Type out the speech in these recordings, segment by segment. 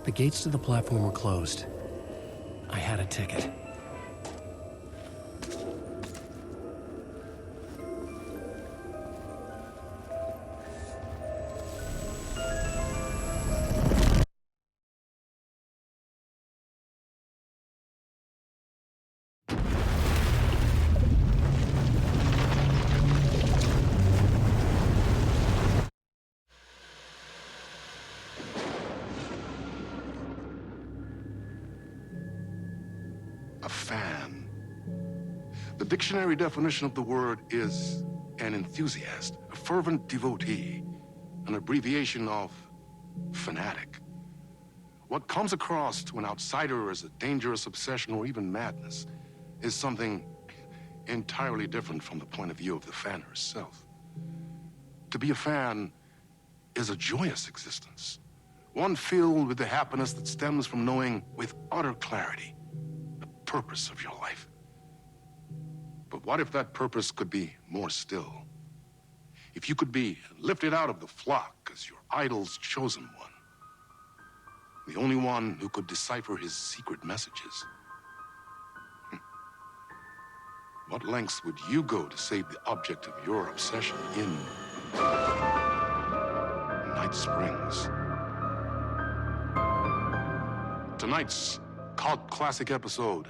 The gates to the platform were closed. I had a ticket. A fan. The dictionary definition of the word is an enthusiast, a fervent devotee, an abbreviation of fanatic. What comes across to an outsider as a dangerous obsession or even madness is something entirely different from the point of view of the fan herself. To be a fan is a joyous existence, one filled with the happiness that stems from knowing with utter clarity the purpose of your life. But what if that purpose could be more still? If you could be lifted out of the flock as your idol's chosen one, the only one who could decipher his secret messages. What lengths would you go to save the object of your obsession in Night Springs? Tonight's cult classic episode,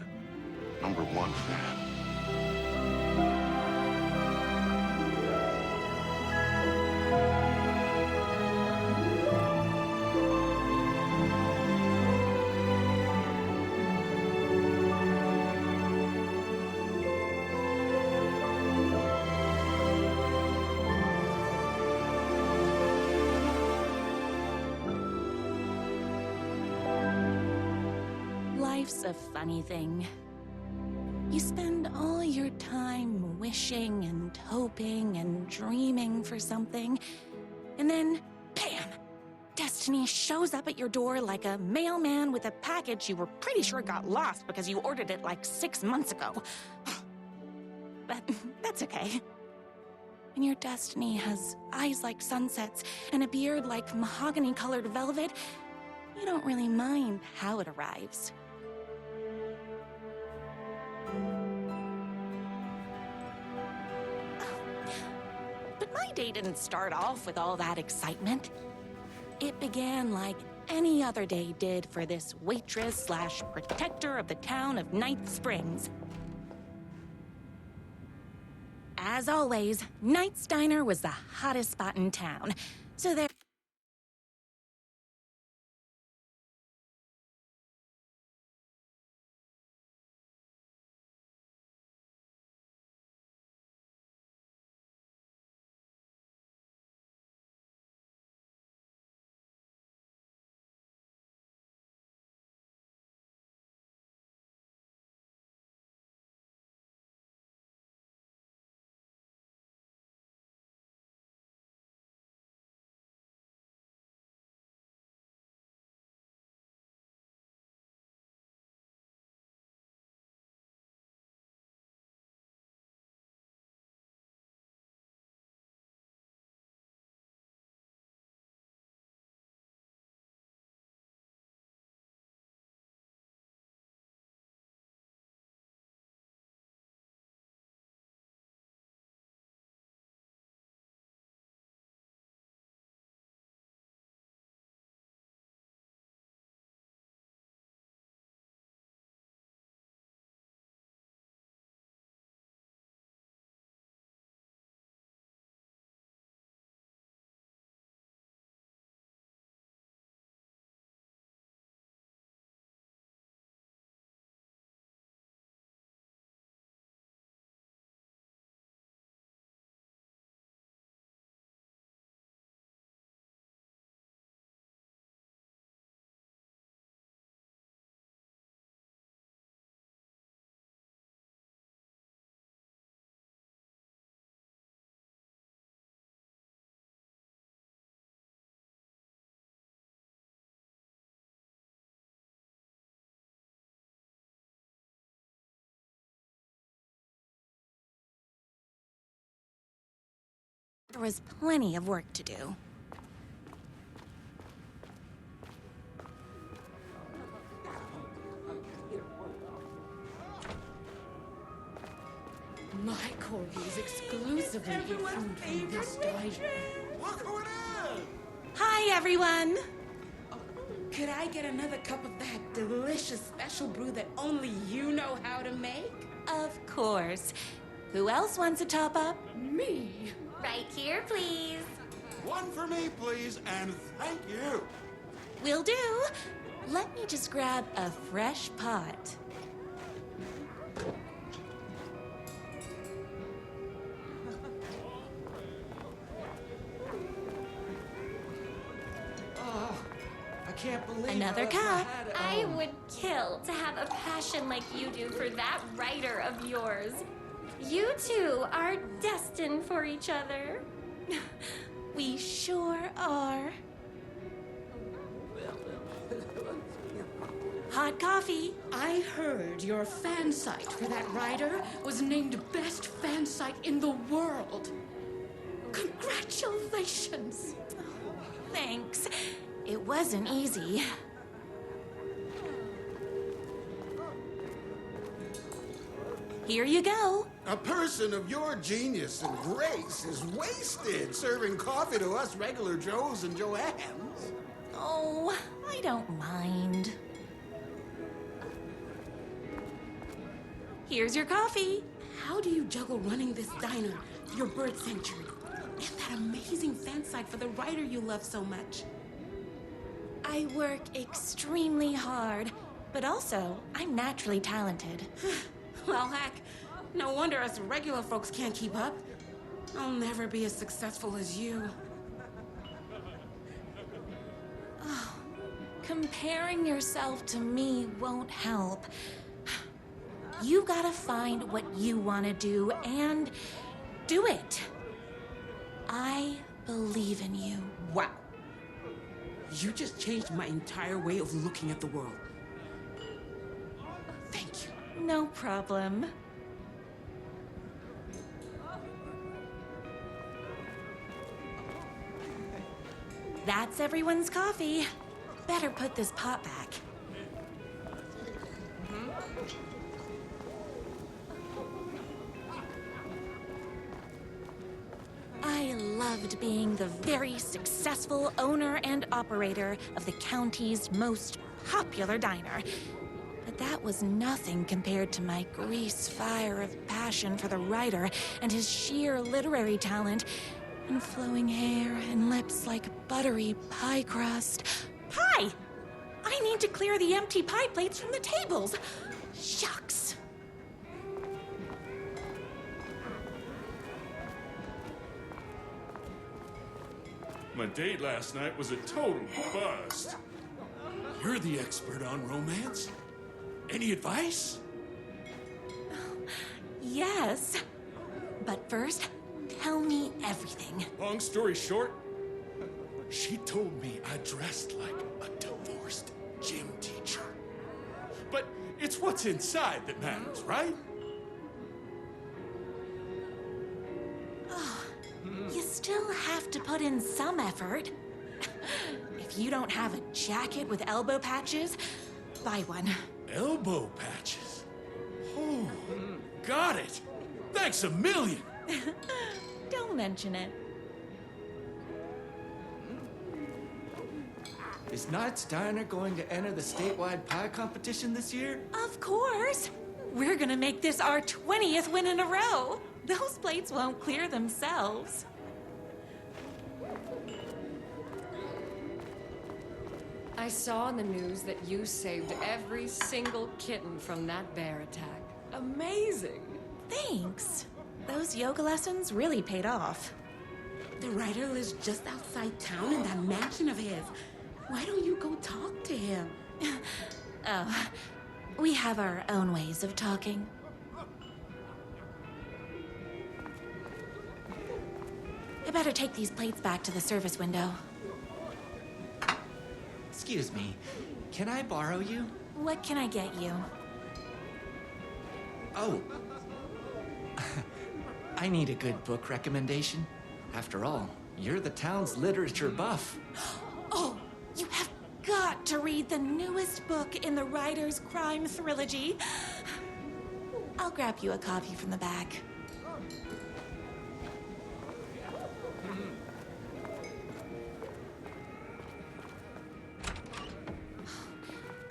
#1 Fan. Life's a funny thing. You spend all your time wishing and hoping and dreaming for something, and then, bam! Destiny shows up at your door like a mailman with a package you were pretty sure got lost because you ordered it like 6 months ago. But that's okay. When your destiny has eyes like sunsets and a beard like mahogany-colored velvet, you don't really mind how it arrives. But my day didn't start off with all that excitement. It began like any other day did for this waitress/protector of the town of Night Springs. As always, Knight's Diner was the hottest spot in town, so there... There was plenty of work to do. My corgis exclusively eat food from this diner. Look who it is! Hi, everyone. Could I get another cup of that delicious special brew that only you know how to make? Of course. Who else wants a top up? Me? Right here, please. One for me, please, and thank you. Will do. Let me just grab a fresh pot. I can't believe Another I left my cup. hat at I home. would kill to have a passion like you do for that writer of yours. You two are destined for each other. We sure are. Hot coffee. I heard your fan site for that writer was named best fan site in the world. Congratulations! Thanks. It wasn't easy. Here you go. A person of your genius and grace is wasted serving coffee to us regular Joes and Joannes. Oh, I don't mind. Here's your coffee. How do you juggle running this diner, your bird sanctuary, and that amazing fan site for the writer you love so much? I work extremely hard, but also I'm naturally talented. Well, heck, no wonder us regular folks can't keep up. I'll never be as successful as you. Comparing yourself to me won't help. You gotta find what you wanna do and do it. I believe in you. Wow. You just changed my entire way of looking at the world. Thank you. No problem. That's everyone's coffee. Better put this pot back. I loved being the very successful owner and operator of the county's most popular diner. But that was nothing compared to my grease fire of passion for the writer and his sheer literary talent, and flowing hair and lips like buttery pie crust. Pie! I need to clear the empty pie plates from the tables. Shucks. My date last night was a total bust. You're the expert on romance. Any advice? Yes. But first, tell me everything. Long story short, she told me I dressed like a divorced gym teacher. But it's what's inside that matters, right? You still have to put in some effort. If you don't have a jacket with elbow patches, buy one. Elbow patches. Oh, got it. Thanks a million. Don't mention it. Is Knight's Diner going to enter the statewide pie competition this year? Of course. We're gonna make this our 20th win in a row. Those plates won't clear themselves. I saw in the news that you saved every single kitten from that bear attack. Amazing! Thanks. Those yoga lessons really paid off. The writer lives just outside town in that mansion of his. Why don't you go talk to him? Oh, we have our own ways of talking. I better take these plates back to the service window. Excuse me, can I borrow you? What can I get you? Oh. I need a good book recommendation. After all, you're the town's literature buff. Oh, you have got to read the newest book in the Writer's Crime Trilogy. I'll grab you a copy from the back.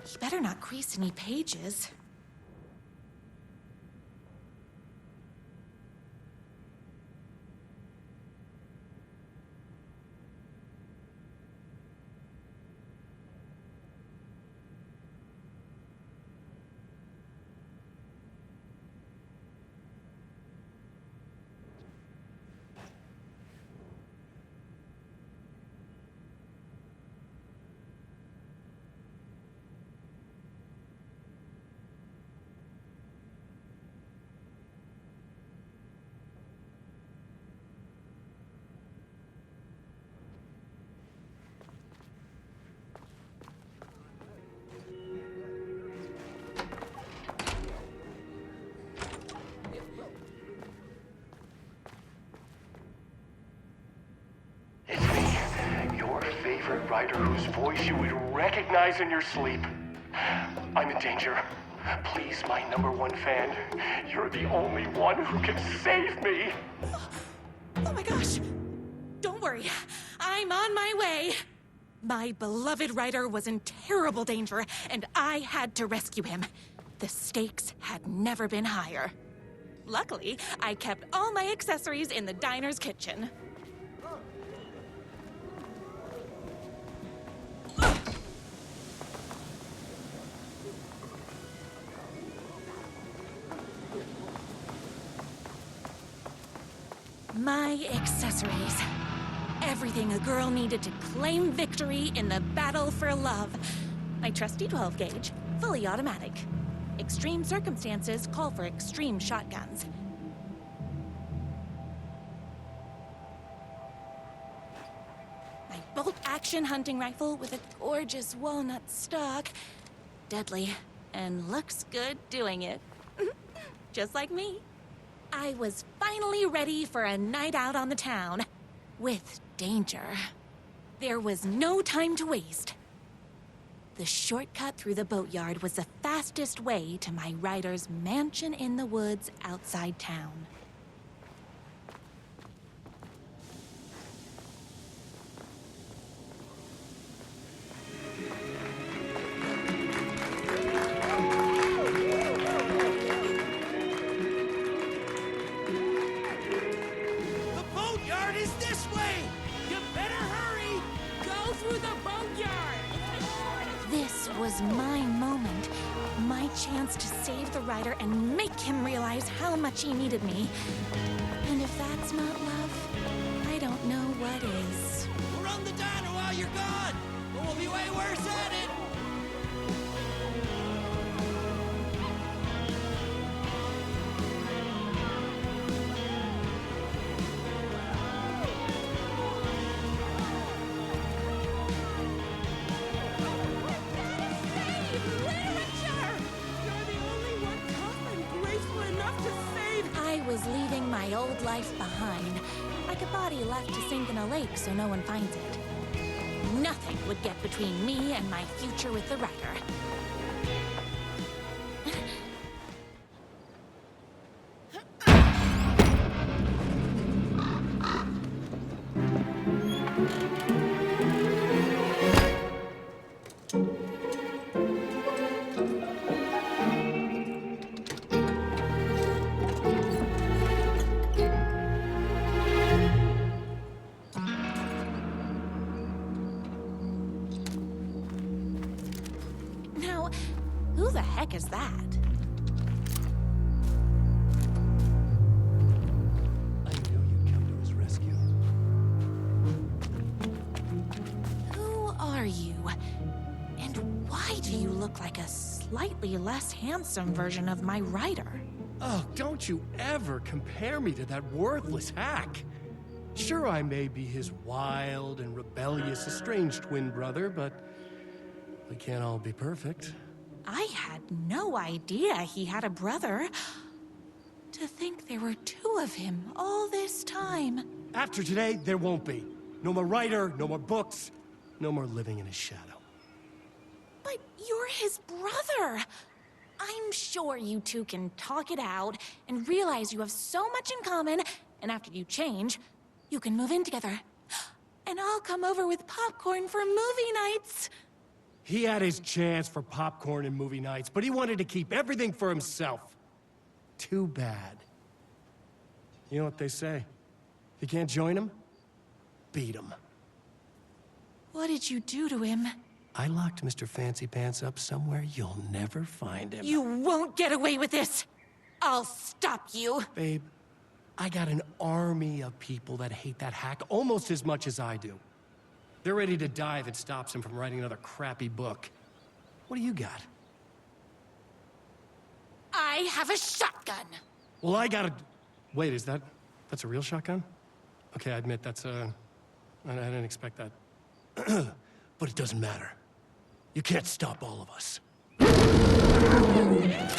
He better not crease any pages. It's me, your favorite writer whose voice you would recognize in your sleep. I'm in danger. Please, my #1 fan, you're the only one who can save me. Oh my gosh! Don't worry, I'm on my way. My beloved writer was in terrible danger, and I had to rescue him. The stakes had never been higher. Luckily, I kept all my accessories in the diner's kitchen. My accessories. Everything a girl needed to claim victory in the battle for love. My trusty 12 gauge, fully automatic. Extreme circumstances call for extreme shotguns. My bolt-action hunting rifle with a gorgeous walnut stock. Deadly, and looks good doing it. Just like me. I was finally ready for a night out on the town. With danger. There was no time to waste. The shortcut through the boatyard was the fastest way to my writer's mansion in the woods outside town. This was my moment. My chance to save the writer and make him realize how much he needed me. And if that's not love, I don't know what is. We'll run the diner while you're gone, but we'll be way worse at it. I was leaving my old life behind, like a body left to sink in a lake so no one finds it. Nothing would get between me and my future with the writer. Now, who the heck is that? I knew you'd come to his rescue. Who are you? And why do you look like a slightly less handsome version of my writer? Oh, don't you ever compare me to that worthless hack. Sure, I may be his wild and rebellious estranged twin brother, but we can't all be perfect. I had no idea he had a brother. To think there were two of him all this time. After today, there won't be. No more writer, no more books, no more living in his shadow. But you're his brother. I'm sure you two can talk it out and realize you have so much in common, and after you change, you can move in together. And I'll come over with popcorn for movie nights. He had his chance for popcorn and movie nights, but he wanted to keep everything for himself. Too bad. You know what they say? If you can't join him, beat him. What did you do to him? I locked Mr. Fancy Pants up somewhere you'll never find him. You won't get away with this! I'll stop you! Babe, I got an army of people that hate that hack almost as much as I do. They're ready to die if it stops him from writing another crappy book. What do you got? I have a shotgun! Well, I got a... Wait, that's a real shotgun? Okay, I admit I didn't expect that. But it doesn't matter. You can't stop all of us.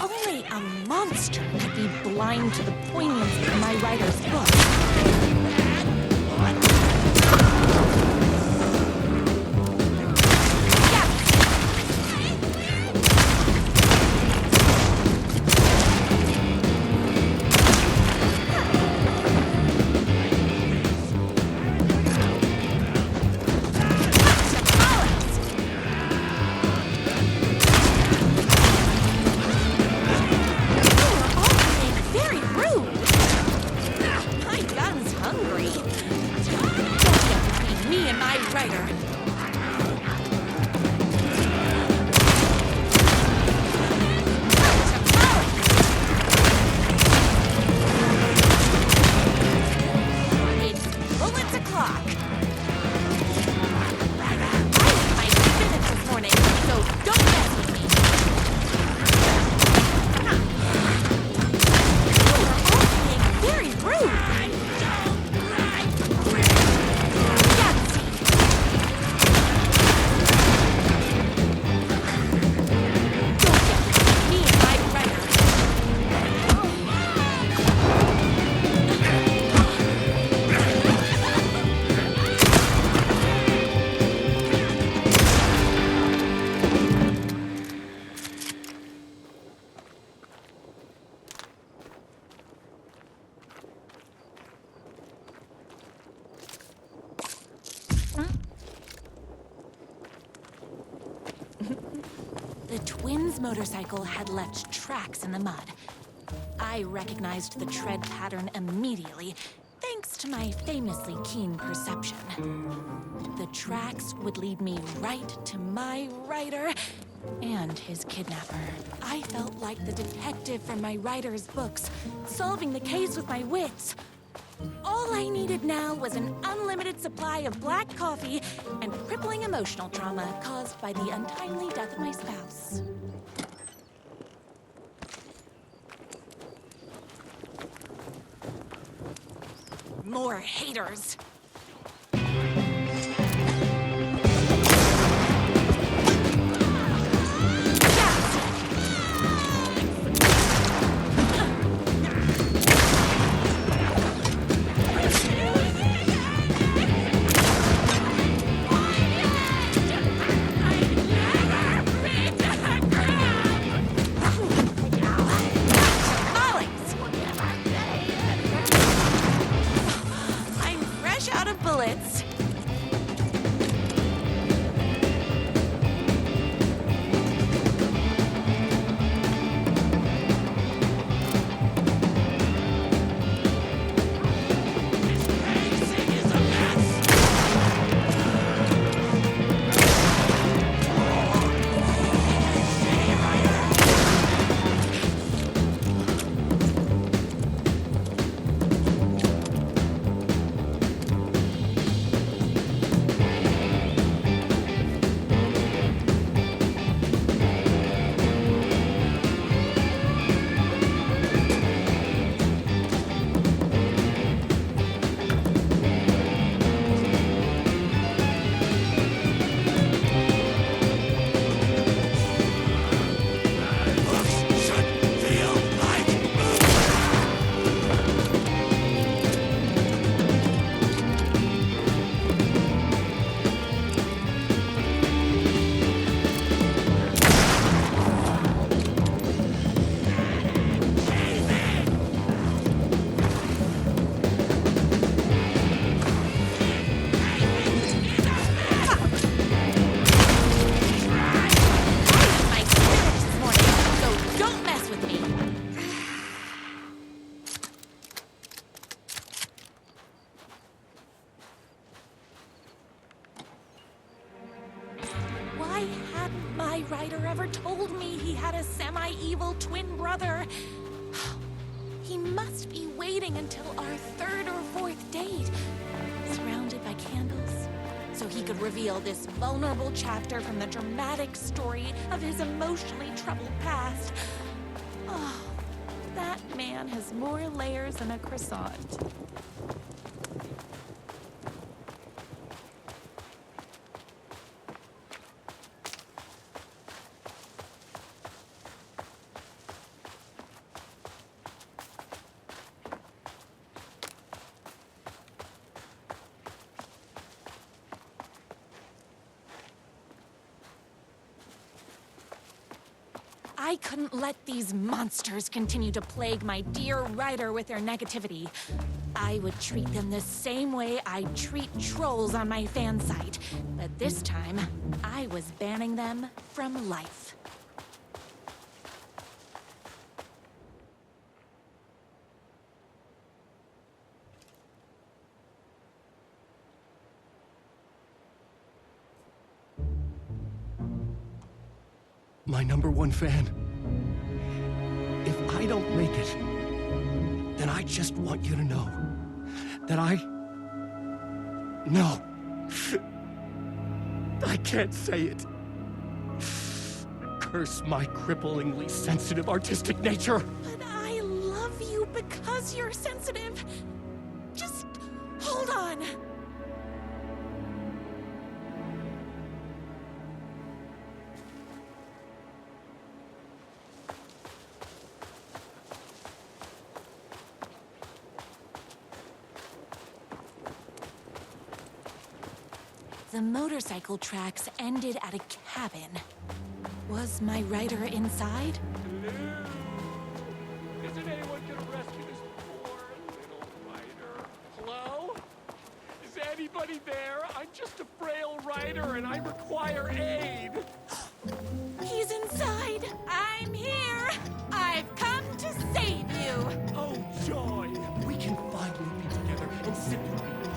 Only a monster could be blind to the poignancy of my writer's book. The twins' motorcycle had left tracks in the mud. I recognized the tread pattern immediately, thanks to my famously keen perception. The tracks would lead me right to my writer and his kidnapper. I felt like the detective from my writer's books, solving the case with my wits. All I needed now was an unlimited supply of black coffee and crippling emotional trauma caused by the untimely death of my spouse. More haters. writer ever told me he had a semi-evil twin brother. He must be waiting until our third or fourth date, surrounded by candles, so he could reveal this vulnerable chapter from the dramatic story of his emotionally troubled past. Oh, that man has more layers than a croissant. I couldn't let these monsters continue to plague my dear writer with their negativity. I would treat them the same way I treat trolls on my fan site, but this time, I was banning them from life. My #1 fan. If I don't make it, then I just want you to know that No. I can't say it. Curse my cripplingly sensitive artistic nature. But I love you because you're sensitive. Just hold on. The motorcycle tracks ended at a cabin. Was my writer inside? Hello? Isn't anyone gonna rescue this poor little writer? Hello? Is anybody there? I'm just a frail writer and I require aid. He's inside. I'm here. I've come to save you. Oh, joy! We can finally be together and sip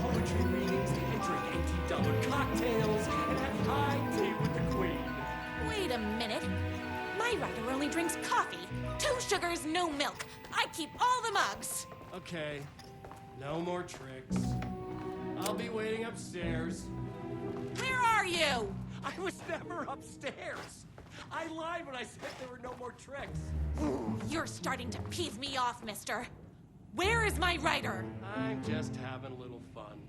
poetry readings and drink $18 cocktails and have high tea with the queen. Wait a minute. My writer only drinks coffee. 2 sugars, no milk. I keep all the mugs. Okay, no more tricks. I'll be waiting upstairs. Where are you? I was never upstairs. I lied when I said there were no more tricks. You're starting to piss me off, mister. Where is my writer? I'm just having a little fun.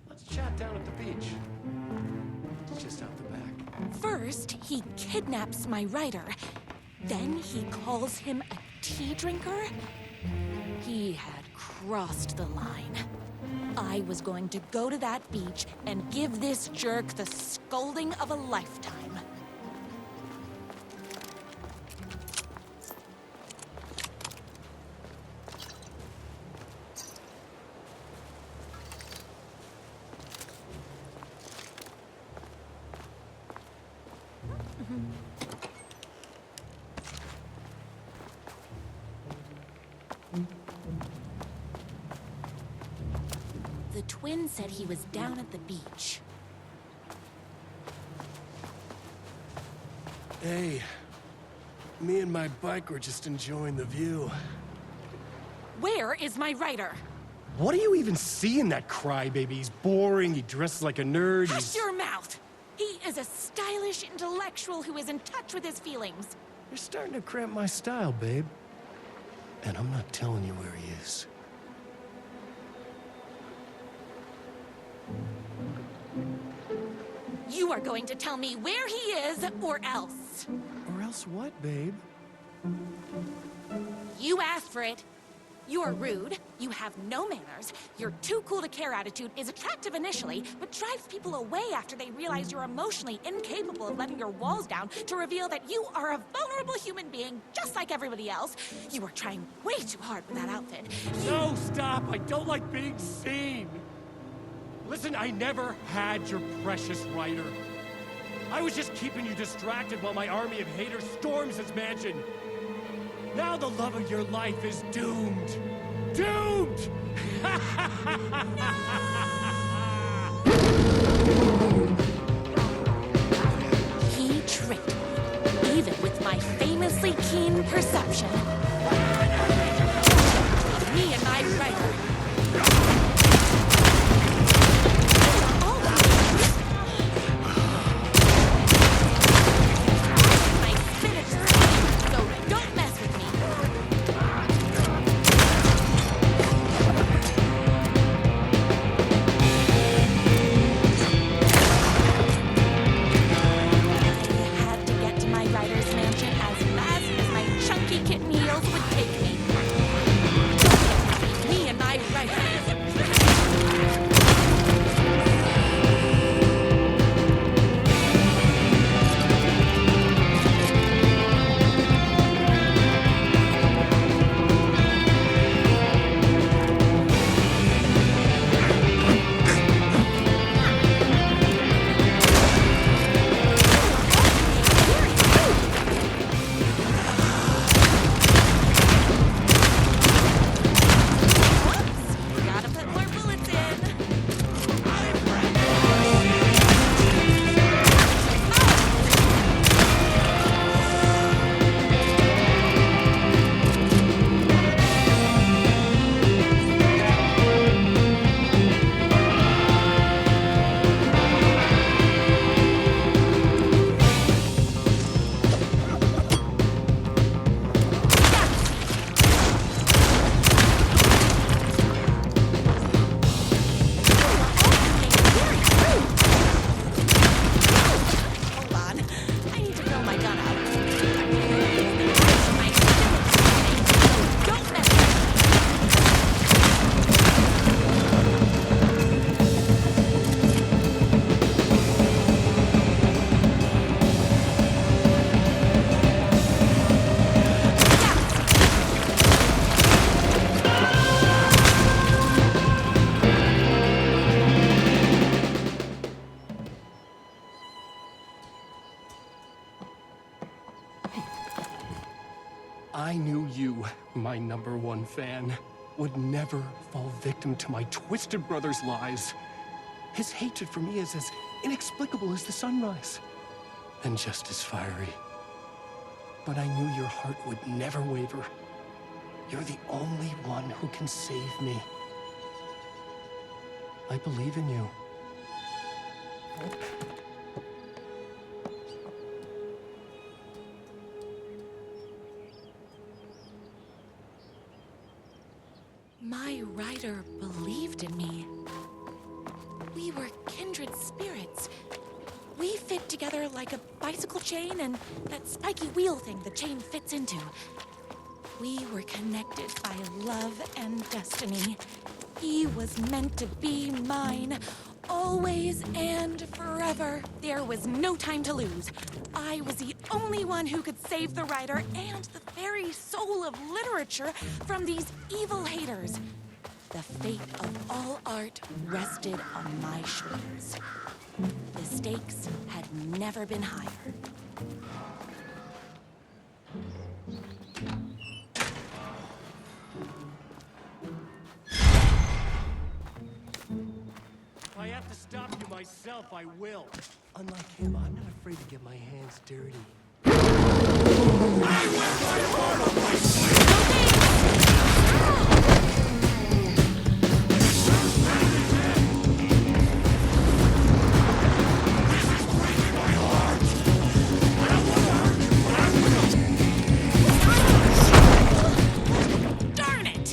Let's chat down at the beach. It's just out the back. First, he kidnaps my writer. Then he calls him a tea drinker. He had crossed the line. I was going to go to that beach and give this jerk the scolding of a lifetime. The twin said he was down at the beach. Hey, me and my bike were just enjoying the view. Where is my writer? What do you even see in that crybaby? He's boring, he dresses like a nerd, Hush your mouth! He is a stylish intellectual who is in touch with his feelings. You're starting to cramp my style, babe. And I'm not telling you where he is. You are going to tell me where he is, or else. Or else what, babe? You asked for it. You're rude, you have no manners, your too cool to care attitude is attractive initially, but drives people away after they realize you're emotionally incapable of letting your walls down to reveal that you are a vulnerable human being just like everybody else. You are trying way too hard with that outfit. No, stop! I don't like being seen! Listen, I never had your precious writer. I was just keeping you distracted while my army of haters storms this mansion. Now the love of your life is doomed. Doomed! He tricked me. I knew you, my #1 fan, would never fall victim to my twisted brother's lies. His hatred for me is as inexplicable as the sunrise, and just as fiery. But I knew your heart would never waver. You're the only one who can save me. I believe in you. My rider believed in me. We were kindred spirits. We fit together like a bicycle chain and that spiky wheel thing the chain fits into. We were connected by love and destiny. He was meant to be mine, always and forever. There was no time to lose. I was the only one who could save the writer and the very soul of literature from these evil haters. The fate of all art rested on my shoulders. The stakes had never been higher. If I have to stop you myself, I will. Unlike him, I'm not afraid to get my hands dirty. Darn it!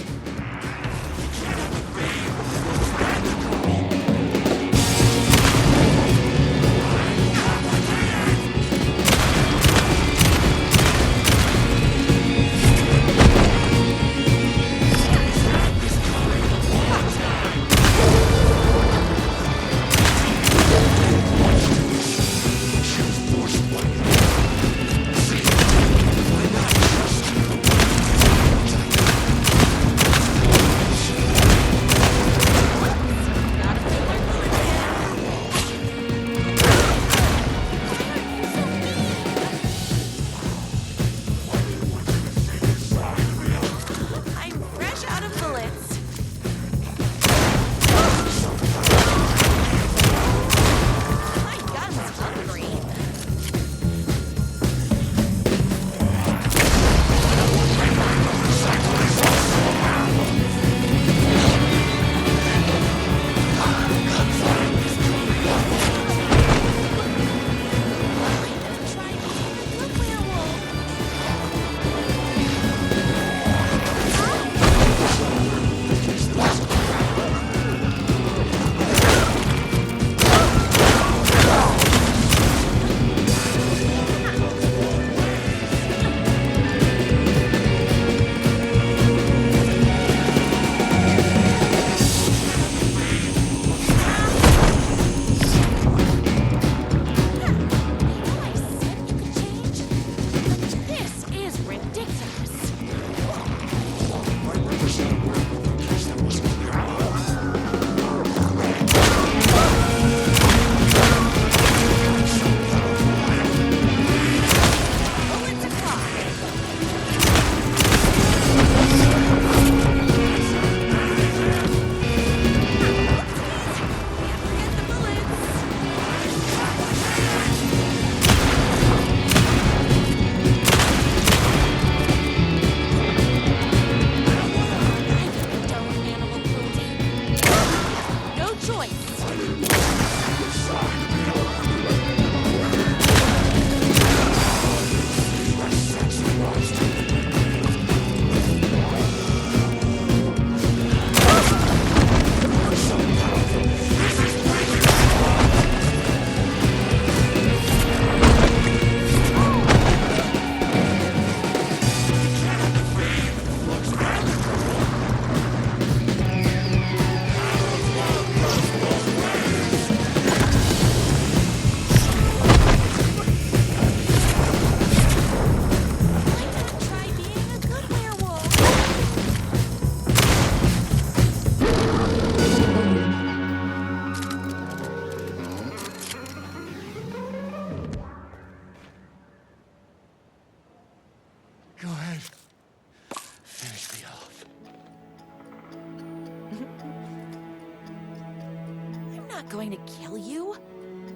to kill you?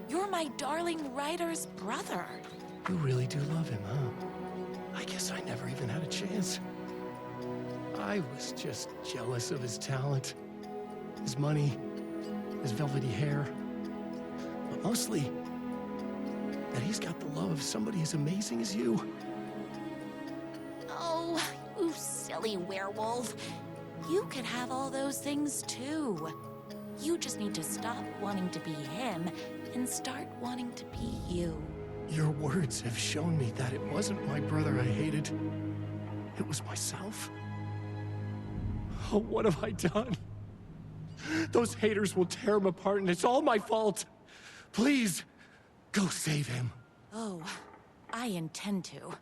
You're my darling writer's brother. You really do love him, huh? I guess I never even had a chance. I was just jealous of his talent, his money, his velvety hair. But mostly, that he's got the love of somebody as amazing as you. Oh, you silly werewolf. You could have all those things too. You just need to stop wanting to be him and start wanting to be you. Your words have shown me that it wasn't my brother I hated. It was myself. Oh, what have I done? Those haters will tear him apart, and it's all my fault. Please, go save him. Oh, I intend to.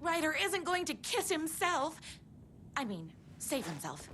Ryder isn't going to kiss himself. I mean, save himself.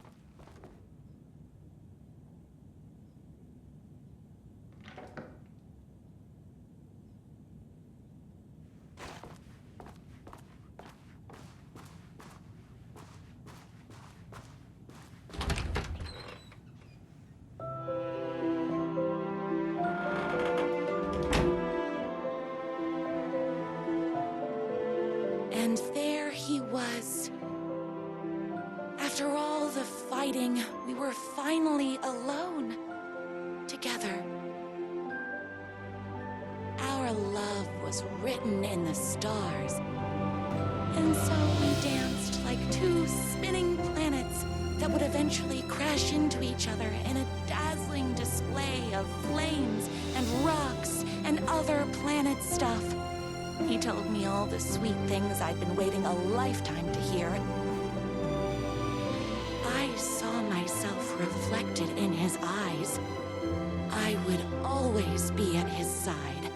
And there he was. After all the fighting, we were finally alone. Together. Our love was written in the stars. And so we danced like two spinning planets that would eventually crash into each other in a dazzling display of flames and rocks and other planet stuff. He told me all the sweet things I'd been waiting a lifetime to hear. I saw myself reflected in his eyes. I would always be at his side,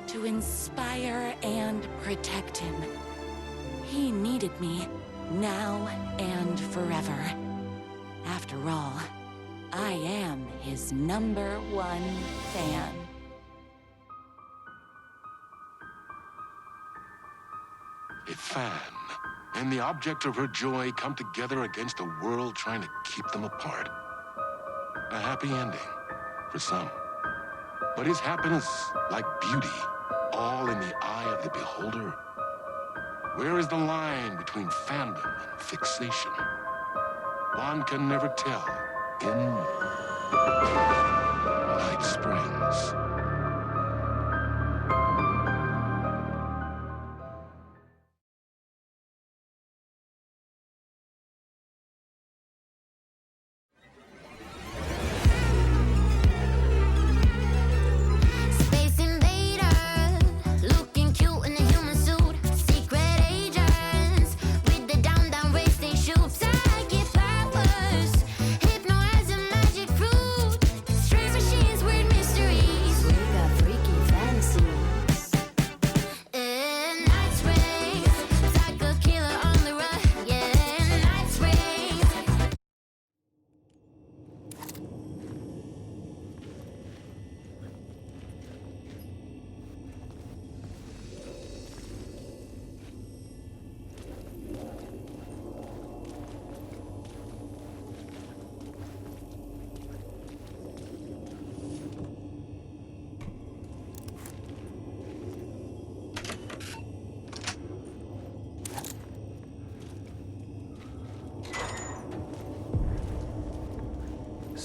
to inspire and protect him. He needed me, now and forever. After all, I am his #1 fan. A fan and the object of her joy come together against a world trying to keep them apart. A happy ending for some. But is happiness, like beauty, all in the eye of the beholder? Where is the line between fandom and fixation? One can never tell in Night Springs.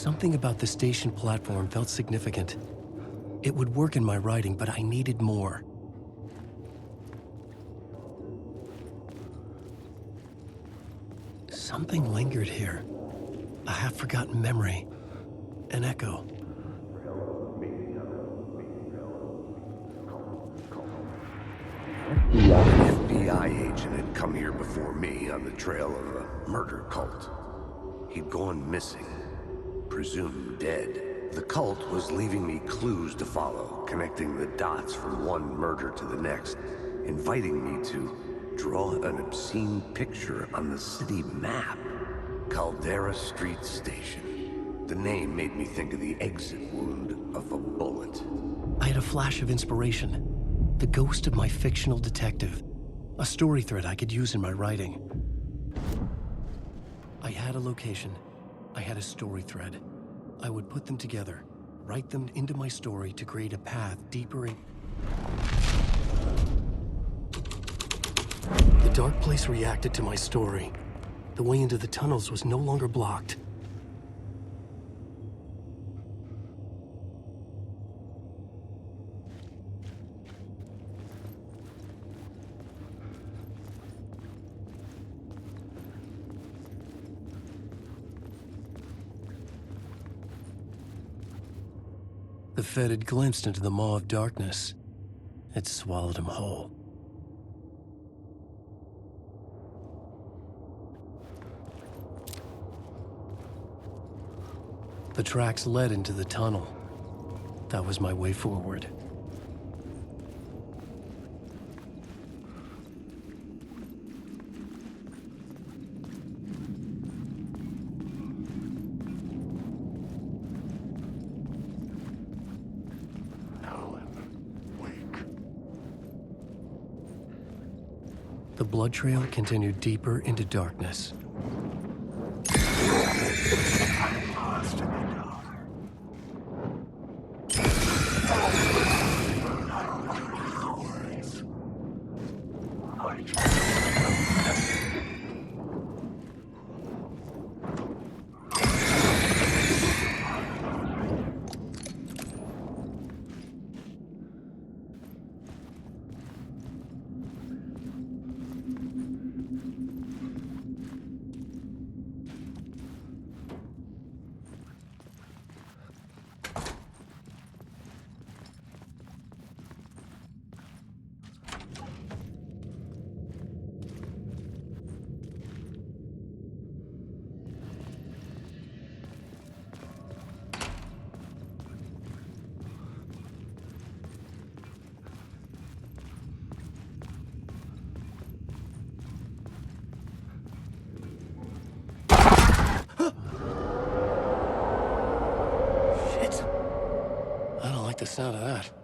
Something about the station platform felt significant. It would work in my writing, but I needed more. Something lingered here. A half-forgotten memory. An echo. An FBI agent had come here before me on the trail of a murder cult. He'd gone missing, presumed dead. The cult was leaving me clues to follow, connecting the dots from one murder to the next, inviting me to draw an obscene picture on the city map. Caldera Street Station. The name made me think of the exit wound of a bullet. I had a flash of inspiration. The ghost of my fictional detective. A story thread I could use in my writing. I had a location. I had a story thread. I would put them together, write them into my story to create a path deeper in... The dark place reacted to my story. The way into the tunnels was no longer blocked. The Fed had glimpsed into the maw of darkness. It swallowed him whole. The tracks led into the tunnel. That was my way forward. The blood trail continued deeper into darkness. I don't like the sound of that.